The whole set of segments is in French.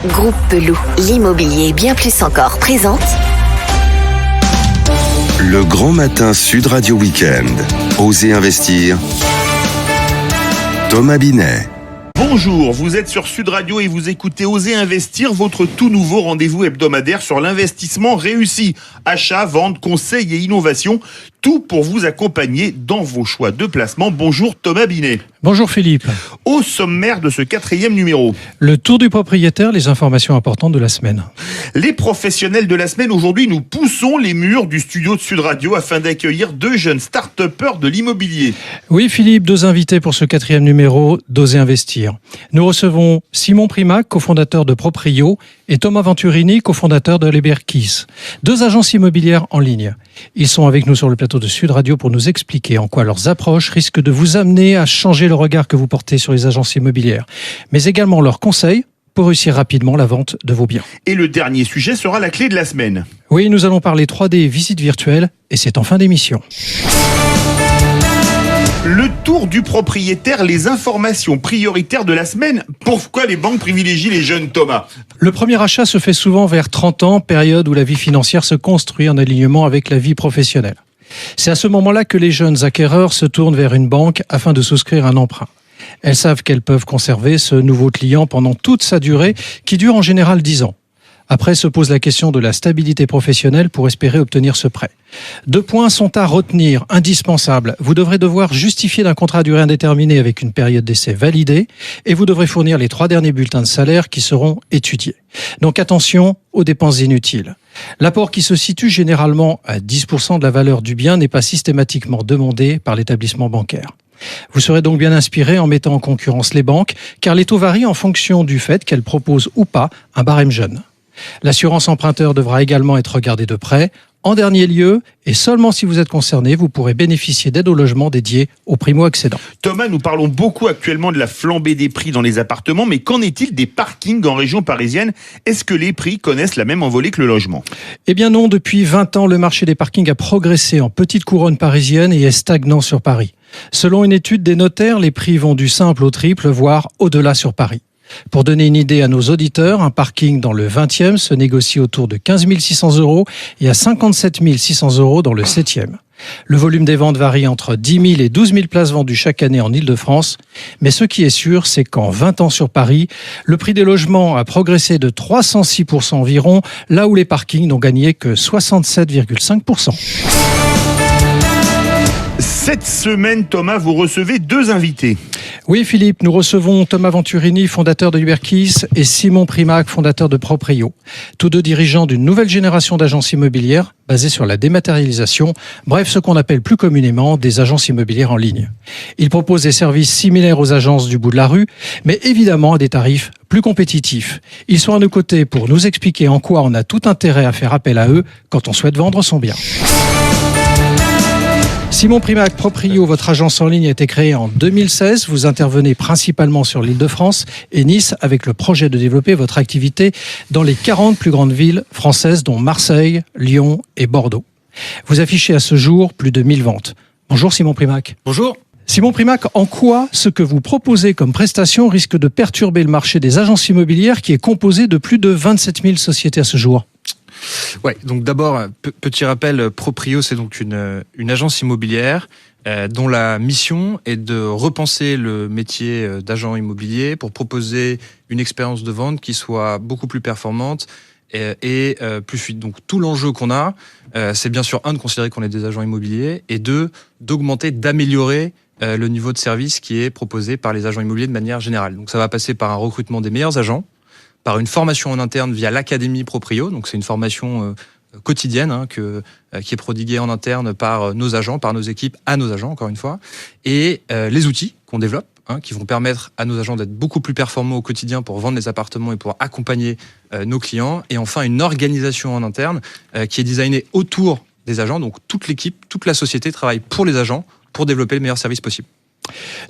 Groupe Pelou, l'immobilier bien plus encore présente Le Grand Matin Sud Radio Week-end. Osez investir. Thomas Binet. Bonjour, vous êtes sur Sud Radio et vous écoutez Osez investir, votre tout nouveau rendez-vous hebdomadaire sur l'investissement réussi. Achat, vente, conseil et innovation, tout pour vous accompagner dans vos choix de placement. Bonjour Thomas Binet. Bonjour Philippe. Au sommaire de ce 4e numéro. Le tour du propriétaire, les informations importantes de la semaine. Les professionnels de la semaine, aujourd'hui nous poussons les murs du studio de Sud Radio afin d'accueillir 2 jeunes start-upers de l'immobilier. Oui Philippe, 2 invités pour ce 4e numéro d'Osez investir. Nous recevons Simon Primac, cofondateur de Proprio, et Thomas Venturini, cofondateur de Liberkis. 2 agences immobilières en ligne. Ils sont avec nous sur le plateau de Sud Radio pour nous expliquer en quoi leurs approches risquent de vous amener à changer le regard que vous portez sur les agences immobilières, mais également leurs conseils pour réussir rapidement la vente de vos biens. Et le dernier sujet sera la clé de la semaine. Oui, nous allons parler 3D visites virtuelles et c'est en fin d'émission. Le tour du propriétaire, les informations prioritaires de la semaine. Pourquoi les banques privilégient les jeunes, Thomas ? Le premier achat se fait souvent vers 30 ans, période où la vie financière se construit en alignement avec la vie professionnelle. C'est à ce moment-là que les jeunes acquéreurs se tournent vers une banque afin de souscrire un emprunt. Elles savent qu'elles peuvent conserver ce nouveau client pendant toute sa durée, qui dure en général 10 ans. Après se pose la question de la stabilité professionnelle pour espérer obtenir ce prêt. 2 points sont à retenir, indispensables. Vous devrez devoir justifier d'un contrat à durée indéterminée avec une période d'essai validée et vous devrez fournir les 3 derniers bulletins de salaire qui seront étudiés. Donc attention aux dépenses inutiles. L'apport qui se situe généralement à 10% de la valeur du bien n'est pas systématiquement demandé par l'établissement bancaire. Vous serez donc bien inspiré en mettant en concurrence les banques, car les taux varient en fonction du fait qu'elles proposent ou pas un barème jeune. L'assurance emprunteur devra également être regardée de près. En dernier lieu, et seulement si vous êtes concerné, vous pourrez bénéficier d'aide au logement dédiée aux primo-accédants. Thomas, nous parlons beaucoup actuellement de la flambée des prix dans les appartements, mais qu'en est-il des parkings en région parisienne ? Est-ce que les prix connaissent la même envolée que le logement ? Eh bien non, depuis 20 ans, le marché des parkings a progressé en petite couronne parisienne et est stagnant sur Paris. Selon une étude des notaires, les prix vont du simple au triple, voire au-delà sur Paris. Pour donner une idée à nos auditeurs, un parking dans le 20e se négocie autour de 15 600 € et à 57 600 € dans le 7e. Le volume des ventes varie entre 10 000 et 12 000 places vendues chaque année en Ile-de-France. Mais ce qui est sûr, c'est qu'en 20 ans sur Paris, le prix des logements a progressé de 306% environ, là où les parkings n'ont gagné que 67,5%. Cette semaine, Thomas, vous recevez 2 invités. Oui, Philippe, nous recevons Thomas Venturini, fondateur de Liberkis, et Simon Primac, fondateur de Proprio. Tous 2 dirigeants d'une nouvelle génération d'agences immobilières basées sur la dématérialisation, bref, ce qu'on appelle plus communément des agences immobilières en ligne. Ils proposent des services similaires aux agences du bout de la rue, mais évidemment à des tarifs plus compétitifs. Ils sont à nos côtés pour nous expliquer en quoi on a tout intérêt à faire appel à eux quand on souhaite vendre son bien. Simon Primac, Proprio, votre agence en ligne a été créée en 2016. Vous intervenez principalement sur l'Île-de-France et Nice avec le projet de développer votre activité dans les 40 plus grandes villes françaises dont Marseille, Lyon et Bordeaux. Vous affichez à ce jour plus de 1000 ventes. Bonjour Simon Primac. Bonjour. Simon Primac, en quoi ce que vous proposez comme prestation risque de perturber le marché des agences immobilières qui est composé de plus de 27 000 sociétés à ce jour ? Ouais, donc d'abord, petit rappel, Proprio, c'est donc une agence immobilière dont la mission est de repenser le métier d'agent immobilier pour proposer une expérience de vente qui soit beaucoup plus performante et plus fluide. Donc tout l'enjeu qu'on a, c'est bien sûr, 1, de considérer qu'on est des agents immobiliers, et 2, d'augmenter, d'améliorer le niveau de service qui est proposé par les agents immobiliers de manière générale. Donc ça va passer par un recrutement des meilleurs agents, par une formation en interne via l'Académie Proprio. Donc c'est une formation quotidienne qui est prodiguée en interne par nos agents, par nos équipes, à nos agents, encore une fois. Et les outils qu'on développe, qui vont permettre à nos agents d'être beaucoup plus performants au quotidien pour vendre les appartements et pour accompagner nos clients. Et enfin, une organisation en interne qui est designée autour des agents. Donc toute l'équipe, toute la société travaille pour les agents pour développer le meilleur service possible.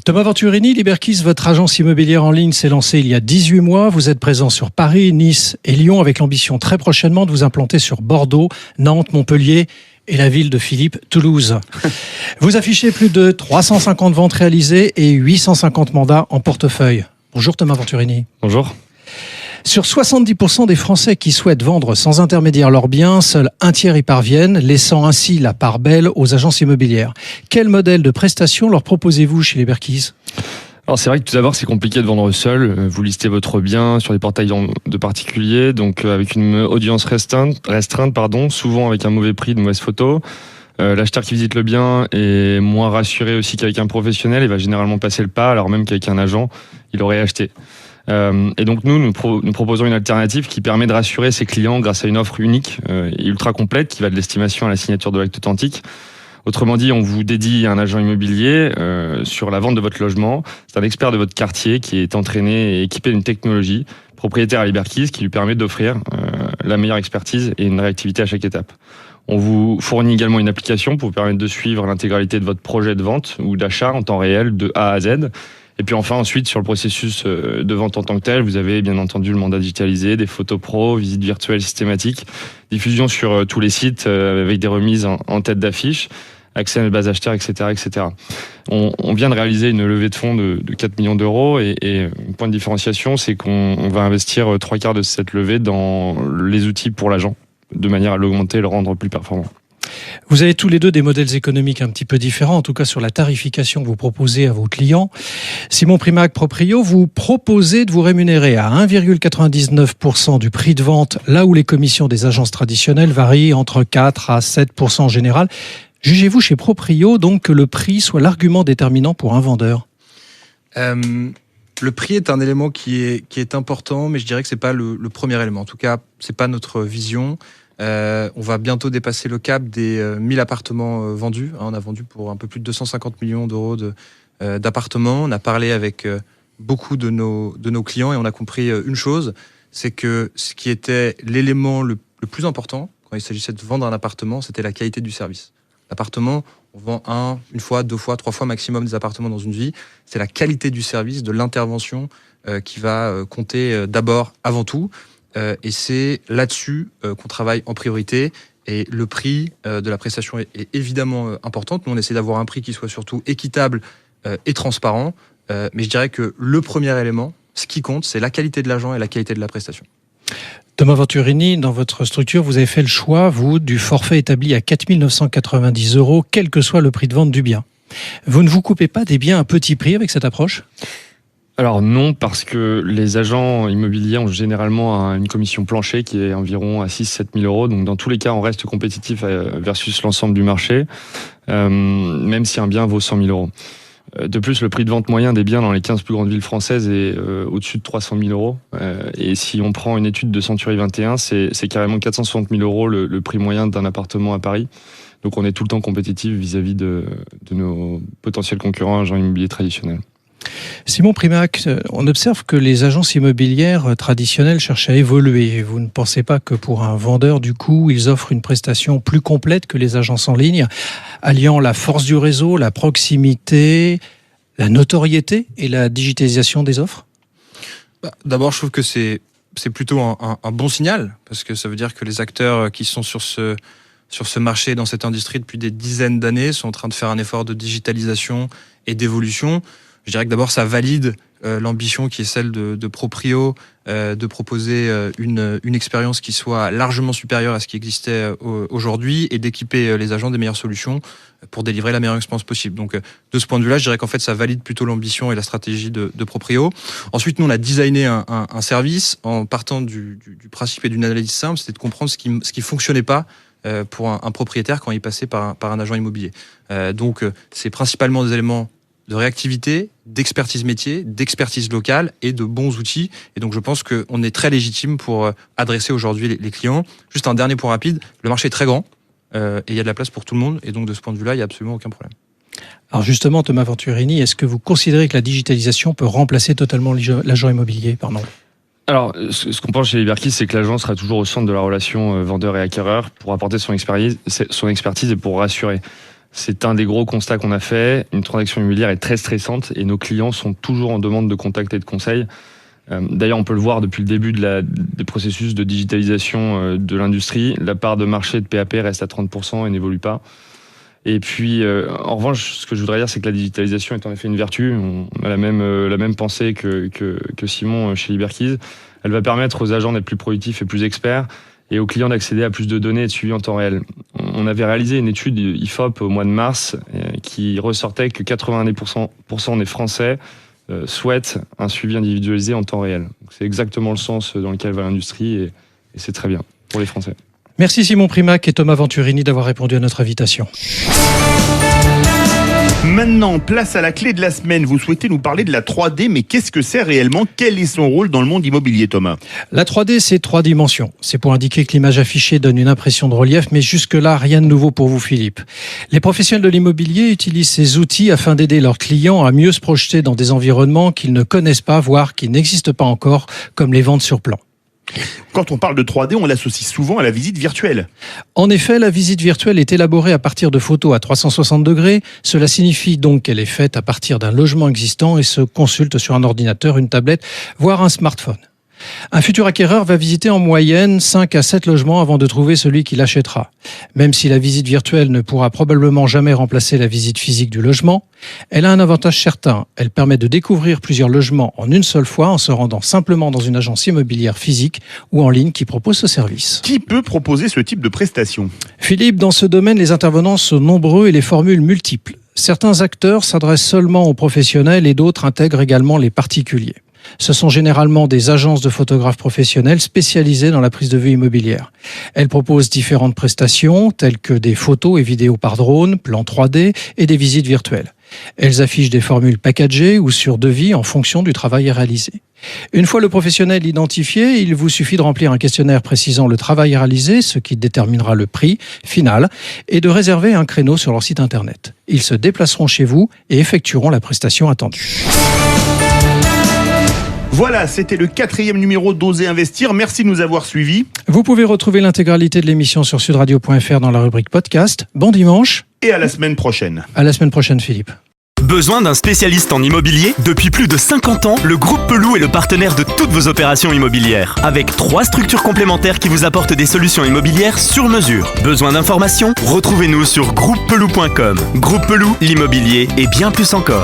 Thomas Venturini, Liberkis, votre agence immobilière en ligne s'est lancée il y a 18 mois. Vous êtes présent sur Paris, Nice et Lyon avec l'ambition très prochainement de vous implanter sur Bordeaux, Nantes, Montpellier et la ville de Philippe, Toulouse. Vous affichez plus de 350 ventes réalisées et 850 mandats en portefeuille. Bonjour Thomas Venturini. Bonjour. Sur 70% des Français qui souhaitent vendre sans intermédiaire leurs biens, seul un tiers y parviennent, laissant ainsi la part belle aux agences immobilières. Quel modèle de prestation leur proposez-vous chez les Berkis ? Alors c'est vrai que tout d'abord c'est compliqué de vendre seul. Vous listez votre bien sur des portails de particuliers, donc avec une audience restreinte, souvent avec un mauvais prix, de mauvaises photos. L'acheteur qui visite le bien est moins rassuré aussi qu'avec un professionnel et va généralement passer le pas, alors même qu'avec un agent, il aurait acheté. Et donc nous proposons une alternative qui permet de rassurer ses clients grâce à une offre unique et ultra complète qui va de l'estimation à la signature de l'acte authentique. Autrement dit, on vous dédie un agent immobilier sur la vente de votre logement. C'est un expert de votre quartier qui est entraîné et équipé d'une technologie, propriétaire à Liberkis, qui lui permet d'offrir la meilleure expertise et une réactivité à chaque étape. On vous fournit également une application pour vous permettre de suivre l'intégralité de votre projet de vente ou d'achat en temps réel de A à Z. Et puis enfin, ensuite, sur le processus de vente en tant que tel, vous avez bien entendu le mandat digitalisé, des photos pro, visites virtuelles systématiques, diffusion sur tous les sites avec des remises en tête d'affiche, accès à une base acheteurs, etc., etc. On vient de réaliser une levée de fonds de 4 millions d'euros et un point de différenciation, c'est qu'on va investir 3/4 de cette levée dans les outils pour l'agent, de manière à l'augmenter et le rendre plus performant. Vous avez tous les deux des modèles économiques un petit peu différents, en tout cas sur la tarification que vous proposez à vos clients. Simon Primac, Proprio, vous proposez de vous rémunérer à 1,99% du prix de vente, là où les commissions des agences traditionnelles varient entre 4 à 7% en général. Jugez-vous chez Proprio donc que le prix soit l'argument déterminant pour un vendeur ? Le prix est un élément qui est important, mais je dirais que c'est pas le premier élément. En tout cas, c'est pas notre vision. On va bientôt dépasser le cap des 1000 appartements vendus. On a vendu pour un peu plus de 250 millions d'euros d'appartements. On a parlé avec beaucoup de nos clients et on a compris une chose, c'est que ce qui était l'élément le plus important quand il s'agissait de vendre un appartement, c'était la qualité du service. L'appartement, on vend une fois, 2 fois, 3 fois maximum des appartements dans une vie. C'est la qualité du service, de l'intervention qui va compter d'abord, avant tout. Et c'est là-dessus qu'on travaille en priorité. Et le prix de la prestation est évidemment important. Nous, on essaie d'avoir un prix qui soit surtout équitable et transparent. Mais je dirais que le premier élément, ce qui compte, c'est la qualité de l'agent et la qualité de la prestation. Thomas Venturini, dans votre structure, vous avez fait le choix, vous, du forfait établi à 4 990 €, quel que soit le prix de vente du bien. Vous ne vous coupez pas des biens à petit prix avec cette approche ? Alors non, parce que les agents immobiliers ont généralement une commission plancher qui est environ à 6-7 000 €. Donc dans tous les cas, on reste compétitif versus l'ensemble du marché, même si un bien vaut 100 000 €. De plus, le prix de vente moyen des biens dans les 15 plus grandes villes françaises est au-dessus de 300 000 €. Et si on prend une étude de Century 21, c'est carrément 460 000 € le prix moyen d'un appartement à Paris. Donc on est tout le temps compétitif vis-à-vis de nos potentiels concurrents agents immobiliers traditionnels. Simon Primac, on observe que les agences immobilières traditionnelles cherchent à évoluer. Vous ne pensez pas que pour un vendeur, du coup, ils offrent une prestation plus complète que les agences en ligne, alliant la force du réseau, la proximité, la notoriété et la digitalisation des offres ? D'abord, je trouve que c'est plutôt un bon signal, parce que ça veut dire que les acteurs qui sont sur ce marché, dans cette industrie depuis des dizaines d'années, sont en train de faire un effort de digitalisation et d'évolution. Je dirais que d'abord, ça valide l'ambition qui est celle de Proprio, de proposer une expérience qui soit largement supérieure à ce qui existait aujourd'hui et d'équiper les agents des meilleures solutions pour délivrer la meilleure expérience possible. Donc, de ce point de vue-là, je dirais qu'en fait, ça valide plutôt l'ambition et la stratégie de Proprio. Ensuite, nous, on a designé un service en partant du principe et d'une analyse simple, c'était de comprendre ce qui fonctionnait pas pour un propriétaire quand il passait par un agent immobilier. Donc, c'est principalement des éléments de réactivité, d'expertise métier, d'expertise locale et de bons outils. Et donc, je pense qu'on est très légitime pour adresser aujourd'hui les clients. Juste un dernier point rapide, le marché est très grand et il y a de la place pour tout le monde. Et donc, de ce point de vue-là, il n'y a absolument aucun problème. Alors justement, Thomas Venturini, est-ce que vous considérez que la digitalisation peut remplacer totalement l'agent immobilier ? Alors, ce qu'on pense chez Liberkis, c'est que l'agent sera toujours au centre de la relation vendeur et acquéreur pour apporter son expertise et pour rassurer. C'est un des gros constats qu'on a fait. Une transaction immobilière est très stressante et nos clients sont toujours en demande de contact et de conseils. D'ailleurs, on peut le voir depuis le début des processus de digitalisation de l'industrie. La part de marché de PAP reste à 30% et n'évolue pas. Et puis, en revanche, ce que je voudrais dire, c'est que la digitalisation est en effet une vertu. On a la même pensée que Simon chez Liberkis. Elle va permettre aux agents d'être plus productifs et plus experts et aux clients d'accéder à plus de données et de suivi en temps réel. On avait réalisé une étude IFOP au mois de mars qui ressortait que 90% des Français souhaitent un suivi individualisé en temps réel. Donc c'est exactement le sens dans lequel va l'industrie et c'est très bien pour les Français. Merci Simon Primac et Thomas Venturini d'avoir répondu à notre invitation. Maintenant, place à la clé de la semaine. Vous souhaitez nous parler de la 3D, mais qu'est-ce que c'est réellement ? Quel est son rôle dans le monde immobilier, Thomas ? La 3D, c'est 3 dimensions. C'est pour indiquer que l'image affichée donne une impression de relief, mais jusque-là, rien de nouveau pour vous, Philippe. Les professionnels de l'immobilier utilisent ces outils afin d'aider leurs clients à mieux se projeter dans des environnements qu'ils ne connaissent pas, voire qui n'existent pas encore, comme les ventes sur plan. Quand on parle de 3D, on l'associe souvent à la visite virtuelle. En effet, la visite virtuelle est élaborée à partir de photos à 360 degrés. Cela signifie donc qu'elle est faite à partir d'un logement existant et se consulte sur un ordinateur, une tablette, voire un smartphone. Un futur acquéreur va visiter en moyenne 5 à 7 logements avant de trouver celui qui l'achètera. Même si la visite virtuelle ne pourra probablement jamais remplacer la visite physique du logement, elle a un avantage certain. Elle permet de découvrir plusieurs logements en une seule fois en se rendant simplement dans une agence immobilière physique ou en ligne qui propose ce service. Qui peut proposer ce type de prestation ? Philippe, dans ce domaine, les intervenants sont nombreux et les formules multiples. Certains acteurs s'adressent seulement aux professionnels et d'autres intègrent également les particuliers. Ce sont généralement des agences de photographes professionnels spécialisées dans la prise de vue immobilière. Elles proposent différentes prestations telles que des photos et vidéos par drone, plans 3D et des visites virtuelles. Elles affichent des formules packagées ou sur devis en fonction du travail réalisé. Une fois le professionnel identifié, il vous suffit de remplir un questionnaire précisant le travail réalisé, ce qui déterminera le prix final, et de réserver un créneau sur leur site internet. Ils se déplaceront chez vous et effectueront la prestation attendue. Voilà, c'était le 4e numéro d'Oser Investir. Merci de nous avoir suivis. Vous pouvez retrouver l'intégralité de l'émission sur sudradio.fr dans la rubrique podcast. Bon dimanche. Et à la semaine prochaine. À la semaine prochaine, Philippe. Besoin d'un spécialiste en immobilier ? Depuis plus de 50 ans, le groupe Pelou est le partenaire de toutes vos opérations immobilières. Avec 3 structures complémentaires qui vous apportent des solutions immobilières sur mesure. Besoin d'informations ? Retrouvez-nous sur groupepelou.com. Groupe Pelou, l'immobilier et bien plus encore.